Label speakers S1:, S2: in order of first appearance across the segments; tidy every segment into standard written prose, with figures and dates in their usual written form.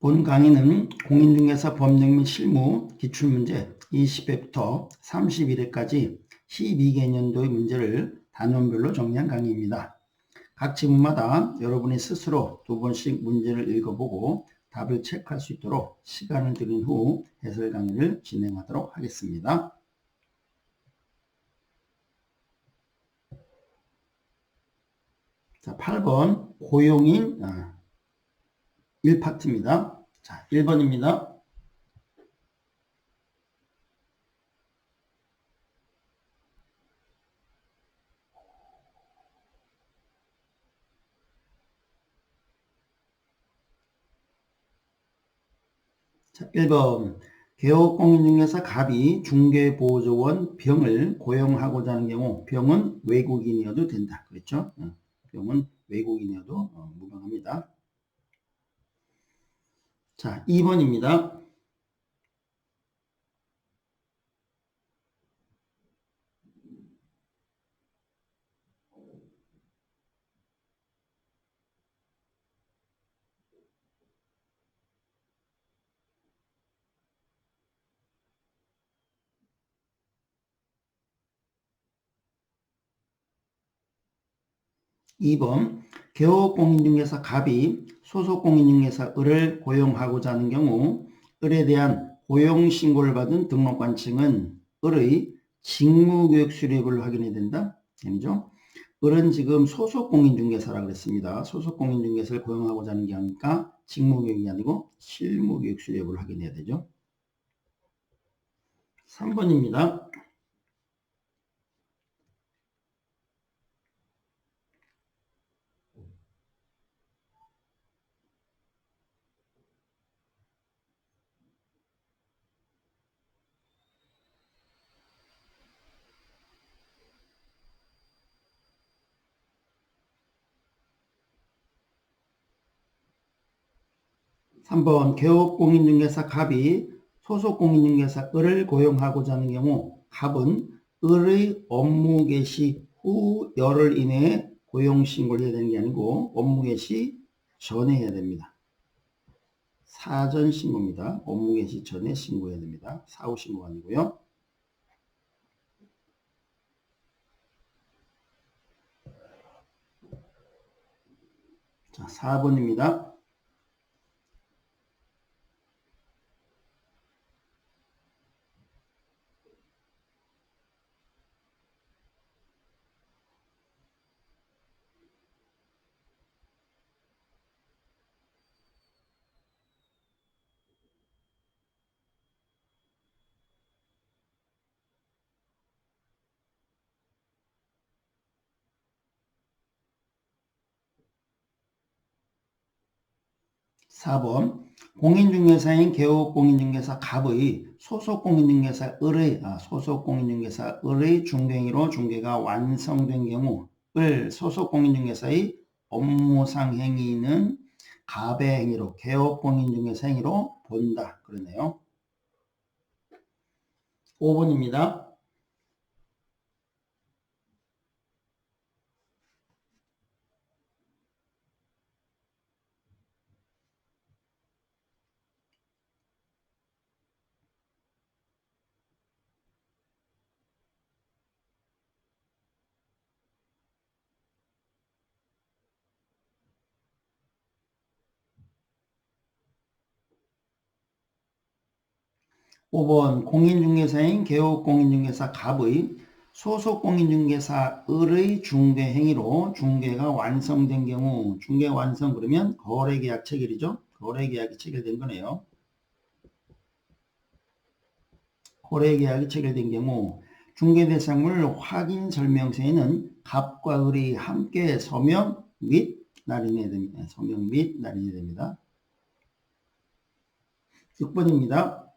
S1: 본 강의는 공인중개사 법령 및 실무 기출문제 20회부터 31회까지 12개년도의 문제를 단원별로 정리한 강의입니다. 각 지문마다 여러분이 스스로 2번씩 문제를 읽어보고 답을 체크할 수 있도록 시간을 드린 후 해설 강의를 진행하도록 하겠습니다. 자, 8번 고용인 1파트입니다. 자, 1번입니다. 자, 1번 개업공인중개사 갑이 중개보조원 병을 고용하고자 하는 경우 병은 외국인이어도 된다. 그렇죠? 병은 외국인이어도 무방합니다. 자, 2번입니다. 개업공인중개사 갑이 소속공인중개사 을을 고용하고자 하는 경우 을에 대한 고용신고를 받은 등록관청은 을의 직무교육 수립을 확인해야 된다. 아니죠? 을은 지금 소속공인중개사라고 그랬습니다. 소속공인중개사를 고용하고자 하는 게 아니니까 직무교육이 아니고 실무교육 수립을 확인해야 되죠. 3번입니다. 3번 개업공인중개사 갑이 소속공인중개사 을을 고용하고자 하는 경우 갑은 을의 업무 개시 후 열흘 이내에 고용신고를 해야 되는 게 아니고 업무 개시 전에 해야 됩니다. 사전 신고입니다. 업무 개시 전에 신고해야 됩니다. 사후 신고가 아니고요. 자, 4번입니다. 4번 공인중개사인 개업공인중개사 갑의 소속공인중개사 을의 중개행위로 중개가 완성된 경우 을 소속공인중개사의 업무상 행위는 갑의 행위로 개업공인중개사 행위로 본다. 그러네요. 5번입니다. 5번 공인중개사인 개업공인중개사 갑의 소속공인중개사 을의 중개행위로 중개가 완성된 경우 중개 완성 그러면 거래계약 체결이죠. 거래계약이 체결된 거네요. 거래계약이 체결된 경우 중개대상물 확인설명서에는 갑과 을이 함께 서명 및 날인해야 됩니다. 서명 및 날인해야 됩니다. 6번입니다.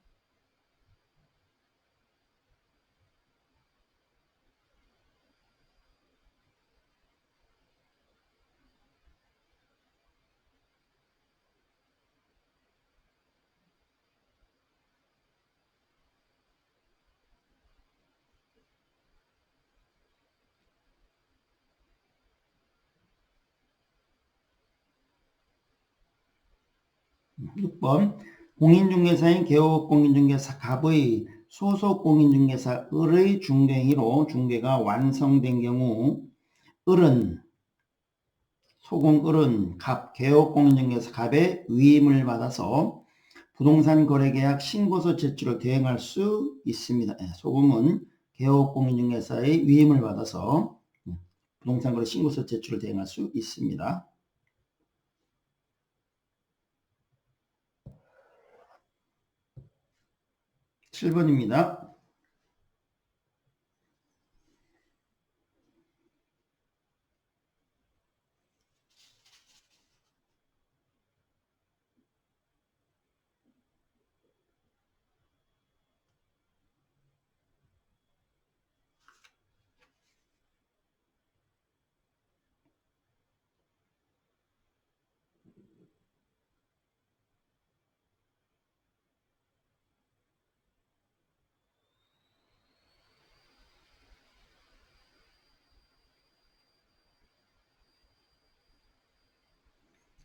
S1: 6번 공인중개사인 개업공인중개사 갑의 소속 공인중개사 을의 중개행위로 중개가 완성된 경우 을은 소공 을은 갑 개업공인중개사 갑의 위임을 받아서 부동산 거래계약 신고서 제출을 대행할 수 있습니다. 소공은 개업공인중개사의 위임을 받아서 부동산 거래 신고서 제출을 대행할 수 있습니다. 7번입니다.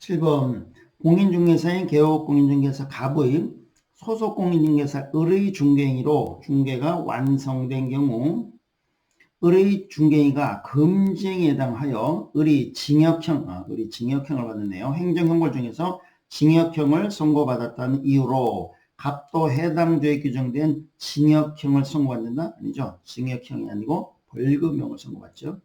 S1: 7번 공인중개사인 개업공인중개사 갑의 소속 공인중개사 을의 중개행위로 중개가 완성된 경우 을의 중개행위가 금지행위에 해당하여 을이 징역형을 받는데요. 행정형벌 중에서 징역형을 선고받았다는 이유로 갑도 해당 죄에 규정된 징역형을 선고받는다? 아니죠. 징역형이 아니고 벌금형을 선고받죠.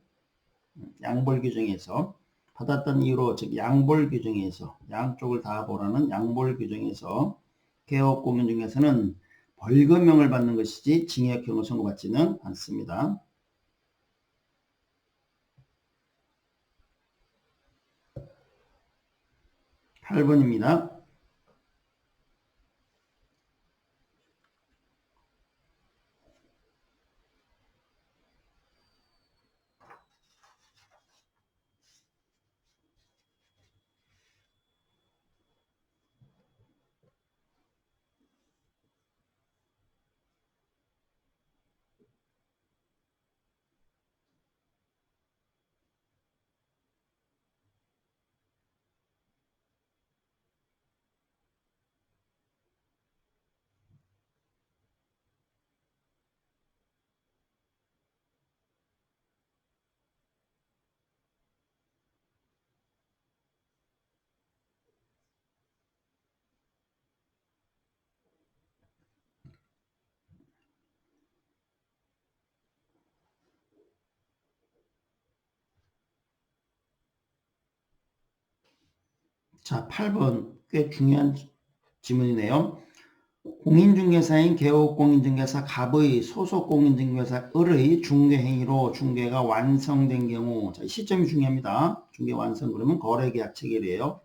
S1: 양벌 규정에서 받았던 이유로 즉 양벌 규정에서 양쪽을 다 보라는 양벌 규정에서 개업공인 중에서는 벌금형을 받는 것이지 징역형을 선고받지는 않습니다. 8번입니다. 자, 8번 꽤 중요한 질문이네요. 공인중개사인 개업공인중개사 갑의 소속 공인중개사 을의 중개행위로 중개가 완성된 경우 자, 시점이 중요합니다. 중개 완성 그러면 거래계약 체결이에요.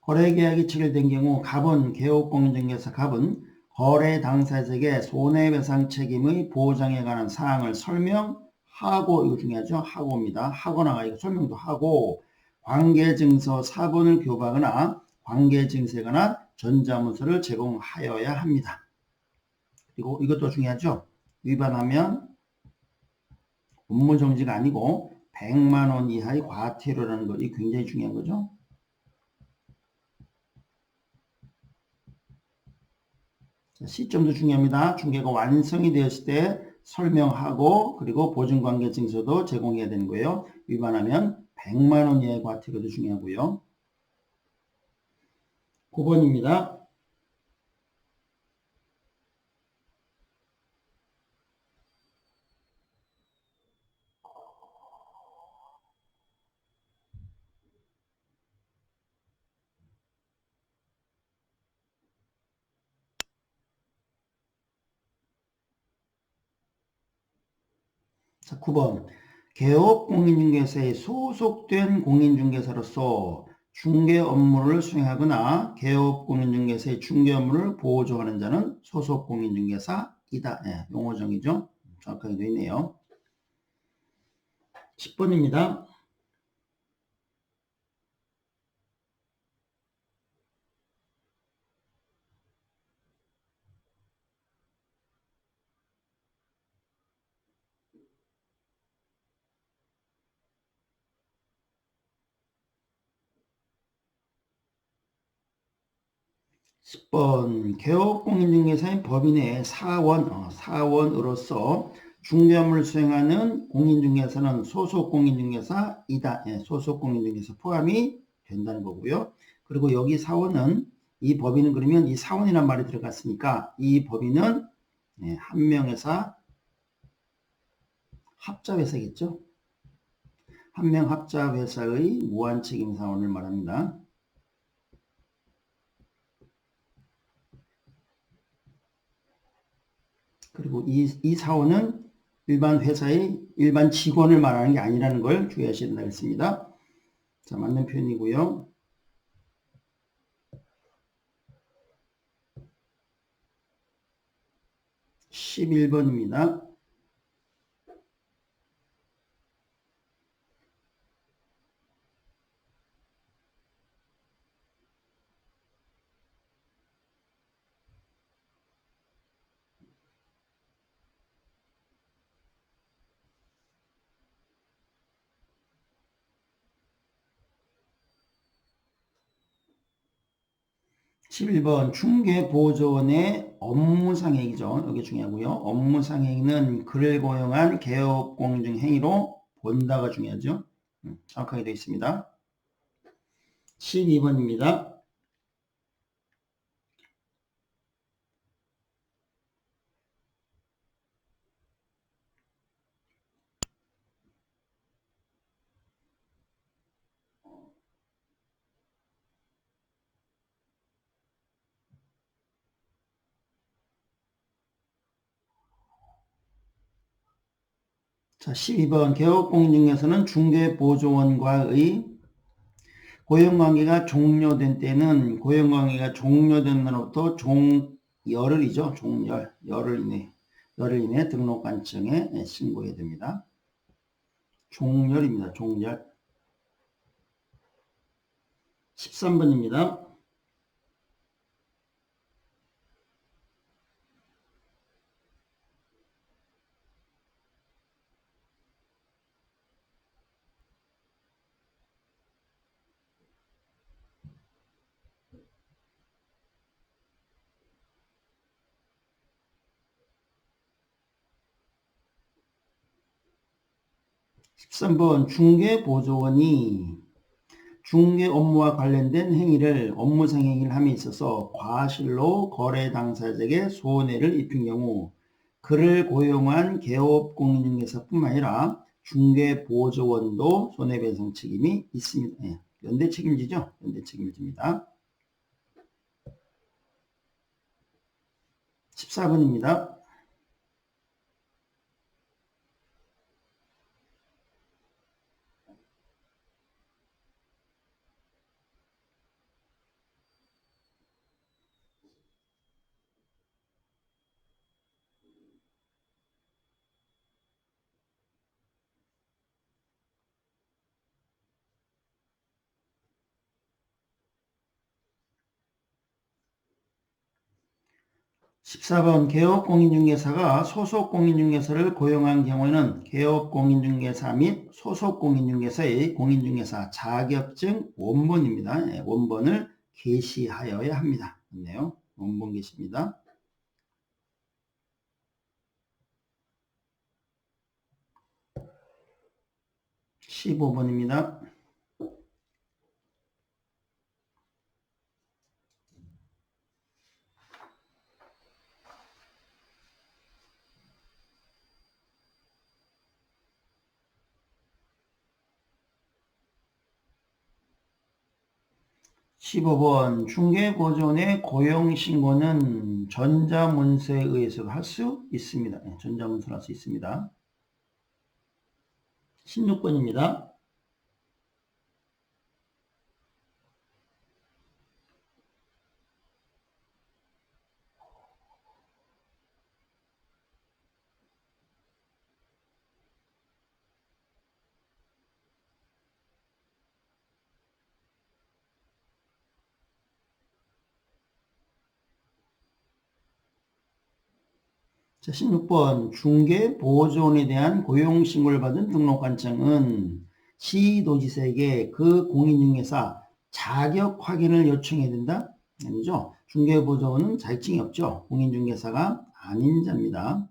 S1: 거래계약이 체결된 경우 갑은 개업공인중개사 갑은 거래 당사자에게 손해배상 책임의 보장에 관한 사항을 설명하고 이거 중요하죠. 하고입니다. 하거나 이거 설명도 하고 관계증서 사본을 교부하거나 관계증서에 관한 전자문서를 제공하여야 합니다. 그리고 이것도 중요하죠. 위반하면 업무정지가 아니고 100만 원 이하의 과태료라는 것이 굉장히 중요한 거죠. 시점도 중요합니다. 중개가 완성이 되었을 때 설명하고 그리고 보증관계 증서도 제공해야 되는 거예요. 위반하면 100만 원 이하의 과태료도 중요하고요. 9번입니다. 자, 9번. 개업공인중개사에 소속된 공인중개사로서 중개 업무를 수행하거나 개업공인중개사의 중개 업무를 보조하는 자는 소속공인중개사이다. 네, 용어 정의죠. 정확하게 되어 있네요. 10번입니다. 10번 개업공인중개사인 법인의 사원으로서 중개업무를 수행하는 공인중개사는 소속공인중개사이다. 소속공인중개사 포함이 된다는 거고요. 그리고 여기 사원은 이 법인은 그러면 이 사원이란 말이 들어갔으니까 이 법인은 한명회사 합자회사겠죠. 한명합자회사의 무한책임사원을 말합니다. 그리고 이 사원은 일반 회사의 일반 직원을 말하는 게 아니라는 걸 주의하셔야 된다고 했습니다. 자, 맞는 표현이고요. 11번입니다. (11번) 중개보조원의 업무상행위죠. 여기 중요하고요. 업무상행위는 그를 고용한 개업공인중 행위로 본다가 중요하죠. 정확하게 되어 있습니다. 12번입니다. 자, 12번 개업공인중개사는 중개보조원과의 고용관계가 종료된 때는 고용관계가 종료된 날부터 열흘이죠. 열흘 이내 등록관청에 신고해야 됩니다. 종열입니다. 종열. 13번입니다. (13번) 중개보조원이 중개 업무와 관련된 행위를 업무상행위를 함에 있어서 과실로 거래 당사자에게 손해를 입힌 경우 그를 고용한 개업공인중개사뿐만 아니라 중개보조원도 손해배상 책임이 있습니다. 연대 책임지죠? 연대 책임을 집니다. 14번입니다. (14번) 개업공인중개사가 소속공인중개사를 고용한 경우에는 개업공인중개사 및 소속공인중개사의 공인중개사 자격증 원본입니다. 원본을 게시하여야 합니다. 맞네요. 원본 게시입니다. 15번입니다. (15번) 중개보조원의 고용신고는 전자문서에 의해서 할 수 있습니다. 전자문서로 할 수 있습니다. 16번입니다. 자, 16번 중개보조원에 대한 고용신고를 받은 등록관청은 시도지사에게 그 공인중개사 자격 확인을 요청해야 된다. 아니죠. 중개보조원은 자격증이 없죠. 공인중개사가 아닌 자입니다.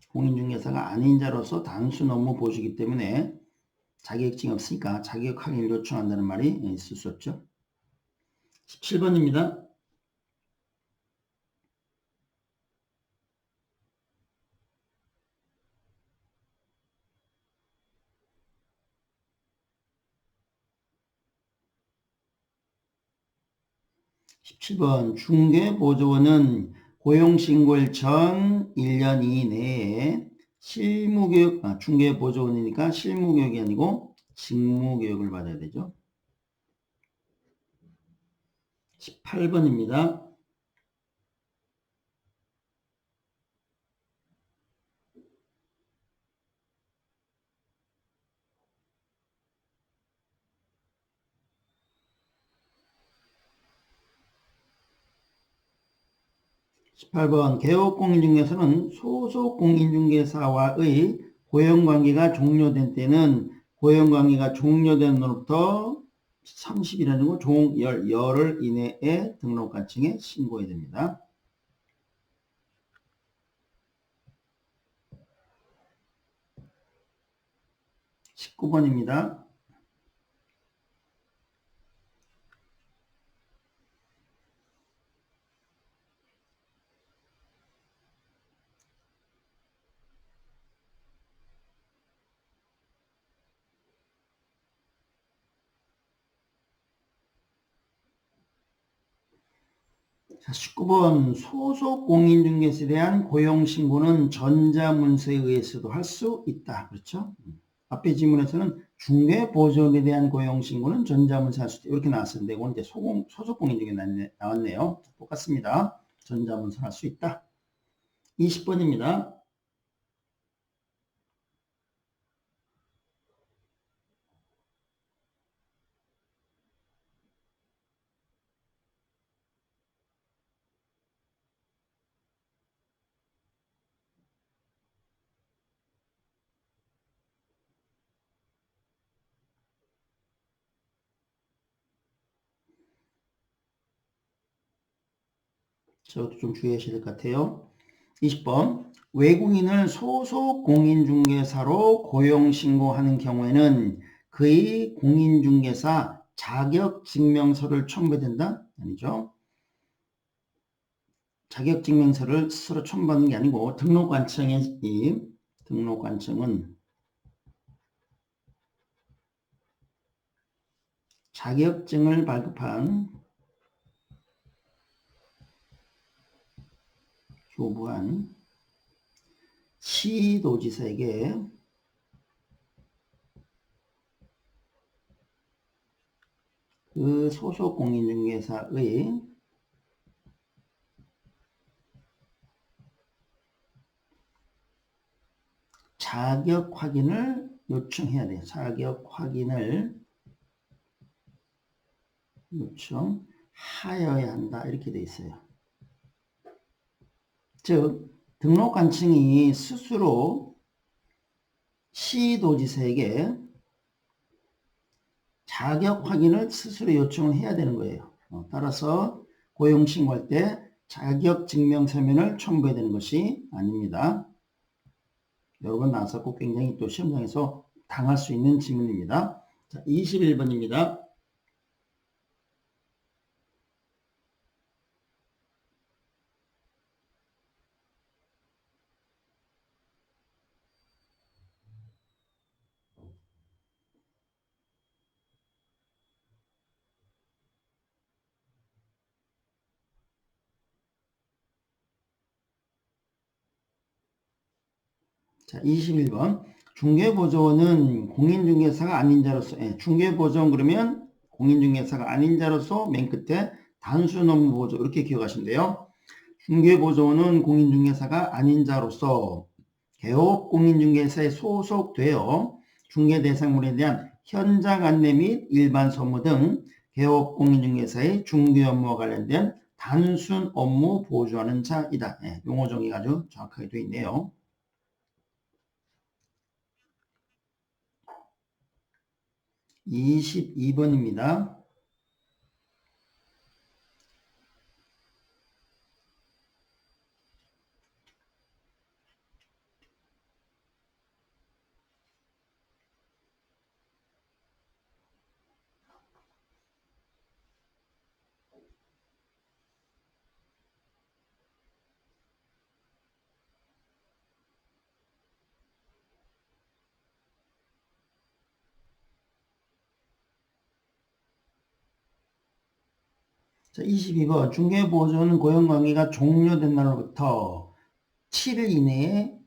S1: 공인중개사가 아닌 자로서 단순 업무 보조이기 때문에 자격증이 없으니까 자격 확인을 요청한다는 말이 있을 수 없죠. 17번입니다. 17번 중개보조원은 고용신고일 전 1년 이내에 실무교육, 중개보조원이니까 실무교육이 아니고 직무교육을 받아야 되죠. 18번입니다. 18번 개업공인중개사는 소속공인중개사와의 고용관계가 종료된 때는 고용관계가 종료된 날부터 30일이라는 종 열흘 이내에 등록관청에 신고해야 됩니다. 19번입니다. 자, 19번 소속 공인중개사에 대한 고용신고는 전자문서에 의해서도 할 수 있다. 그렇죠? 앞에 지문에서는 중개보조원에 대한 고용신고는 전자문서 할 수 있다. 이렇게 나왔었는데 이건 이제 소속 공인중개 나왔네요. 똑같습니다. 전자문서 할 수 있다. 20번입니다. 저것도 좀 주의하셔야 될 것 같아요. 20번 외국인을 소속 공인중개사로 고용신고하는 경우에는 그의 공인중개사 자격증명서를 첨부해야 된다? 아니죠. 자격증명서를 스스로 첨부하는 게 아니고 등록관청의 등록관청은 자격증을 발급한 교부한 시도지사에게 그 소속 공인중개사의 자격 확인을 요청해야 돼요. 자격 확인을 요청하여야 한다. 이렇게 돼 있어요. 즉 등록관청이 스스로 시도지사에게 자격 확인을 스스로 요청을 해야 되는 거예요. 따라서 고용신고할 때 자격증명서면을 첨부해야 되는 것이 아닙니다. 여러 번 나왔었고 굉장히 또 시험장에서 당할 수 있는 질문입니다. 자, 21번입니다. 자, 21번. 중개보조원은 공인중개사가 아닌 자로서, 중개보조원 그러면 공인중개사가 아닌 자로서 맨 끝에 단순 업무 보조 이렇게 기억하시면 중개보조원은 공인중개사가 아닌 자로서 개업 공인중개사에 소속되어 중개대상물에 대한 현장 안내 및 일반 서무 등 개업 공인중개사의 중개 업무와 관련된 단순 업무 보조하는 자이다. 용어 정의가 아주 정확하게 되어 있네요. 22번입니다. 자, 22번 중개보조는 고용관계가 종료된 날로부터 7일 이내에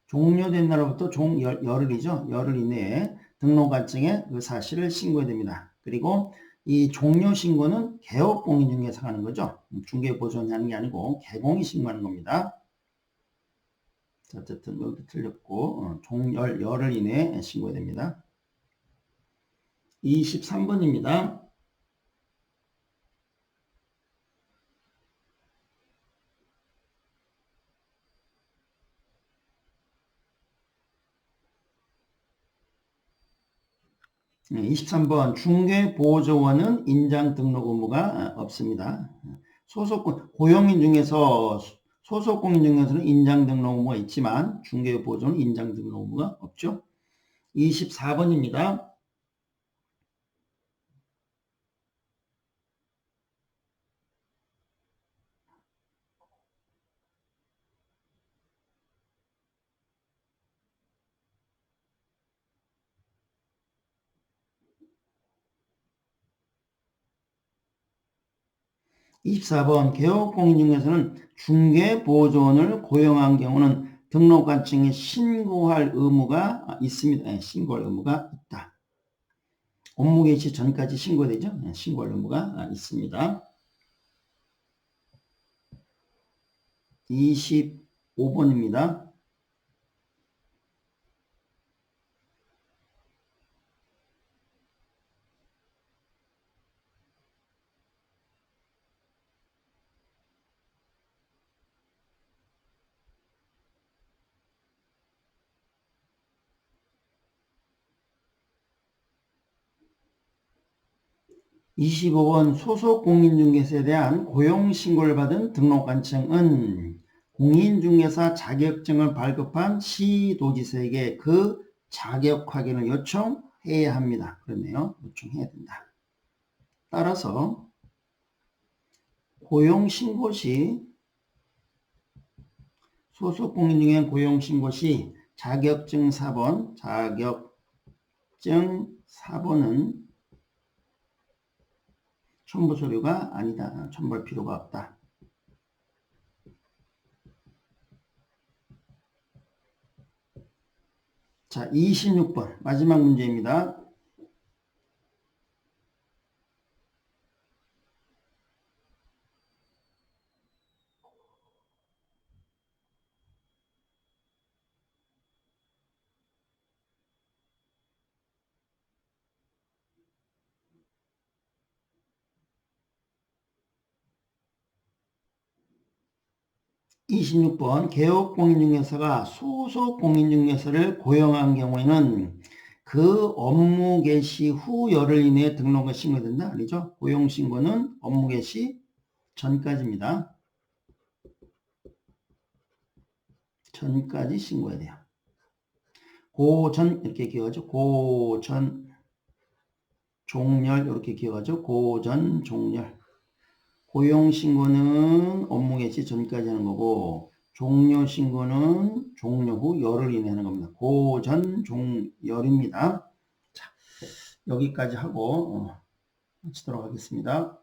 S1: 종료된 날로부터 열흘이죠. 열흘 이내에 등록관청에 그 사실을 신고해야 됩니다. 그리고 이 종료 신고는 개업공인중개사가 하는 거죠. 중개보조원이 하는 게 아니고 개공이 신고하는 겁니다. 자, 어쨌든 여기도 틀렸고 열흘 이내에 신고해야 됩니다. 23번입니다. 네, 23번 중개보조원은 인장 등록 의무가 없습니다. 고용인 중에서 소속공인 중에서는 인장 등록 의무가 있지만 중개보조는 인장 등록 의무가 없죠. 24번입니다. 24번 개업공인 중에서는 중개보조원을 고용한 경우는 등록관청에 신고할 의무가 있습니다. 네, 신고할 의무가 있다. 업무 개시 전까지 신고되죠. 네, 신고할 의무가 있습니다. 25번입니다. 소속공인중개사에 대한 고용신고를 받은 등록관청은 공인중개사 자격증을 발급한 시도지사에게 그 자격 확인을 요청해야 합니다. 그렇네요. 요청해야 된다. 따라서 고용신고 시 소속공인중개사 고용신고 시 자격증 4번은 첨부 서류가 아니다. 첨부할 필요가 없다. 자, 26번 마지막 문제입니다. 개업공인중개사가 소속공인중개사를 고용한 경우에는 그 업무 개시 후 열흘 이내에 등록을 신고된다. 아니죠? 고용신고는 업무 개시 전까지입니다. 전까지 신고해야 돼요. 고전 이렇게 기억하죠. 고전 종렬 이렇게 기억하죠. 고전 종렬. 고용신고는 업무 개시 전까지 하는 거고 종료신고는 종료 후 열흘 이내 하는 겁니다. 고전 종열입니다. 자, 여기까지 하고 마치도록 하겠습니다.